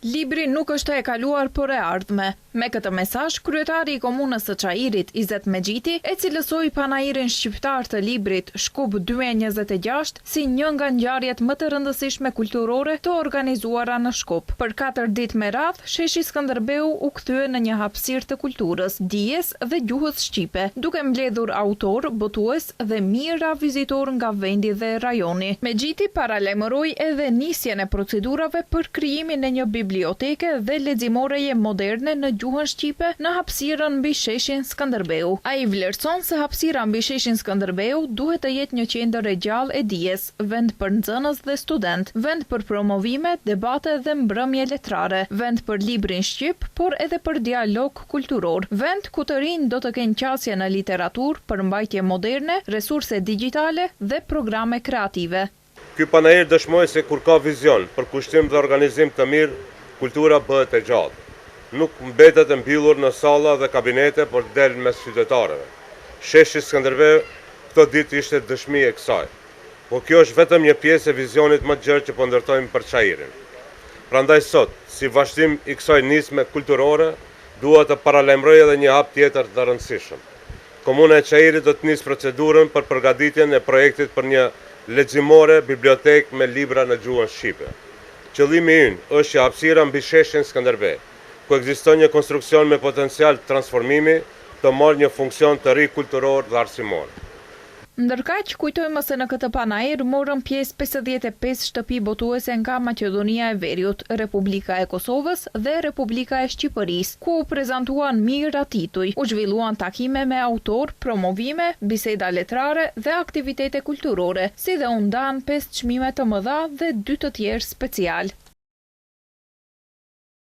Libri nuk është e kaluar por e ardhme. Me këtë mesazh, kryetari i komunës së Çajirit, Izet Mexhiti, e cilësoi panairin shqiptar të librit Shkup 2026 si një nga ngjarjet më të rëndësishme kulturore të organizuara në Shkup. Për 4 ditë me radhë, sheshi Skënderbeu u kthye në një hapësirë të kulturës, dijes dhe gjuhës shqipe, duke mbledhur autor, botues dhe mijëra vizitorë nga vendi dhe rajoni. Mexhiti paralajmëroi edhe nisjen e procedurave për krijimin e një biblioteke dhe leximoreje moderne në gjuhën shqipe në hapësirën mbi sheshin Skënderbeu. Ai vlerëson se hapësira mbi sheshin Skënderbeu duhet të jetë një qendër e gjallë e dijes, vend për nxënës dhe student, vend për promovime, debate dhe mbrëmje letrare, vend për librin shqip, por edhe për dialog kulturor, vend ku të rinj do të kenë qasje në literaturë, përmbajtje moderne, resurse digjitale dhe programe kreative. Ky panair dëshmoj se kur ka vizion për kushtim dhe organizim të mirë, kultura bëhet e gjallë. Nuk mbetet e mbyllur në salla dhe kabinete, por del mes qytetarëve. Sheshi Skënderbeu këto ditë ishte dëshmi e kësaj. Po kjo është vetëm një pjesë e vizionit më të gjerë që po ndërtojmë për Çajirin. Prandaj sot, si vazhdim i kësaj nisme kulturore, dua të paralajmëroj edhe një hap tjetër të rëndësishëm. Komuna e Çajirit do të nisë procedurën për përgatitjen e projektit për një leximore bibliotek me libra në gjuhën shqipe. Qëllimi ynë është që hapësira mbi sheshin Skënderbeu, ku ekziston një konstruksion me potencial transformimi, të marrë një funksion të ri kulturor dhe arsimor. Ndërkaq, kujtojmë se në këtë panair morën pjesë 55 shtëpi botuese nga Maqedonia e Veriut, Republika e Kosovës dhe Republika e Shqipërisë, ku u prezantuan mijëra tituj, u zhvilluan takime me autor, promovime, biseda letrare dhe aktivitete kulturore, si dhe u ndan 5 çmime të mëdha dhe 2 të tjerë special.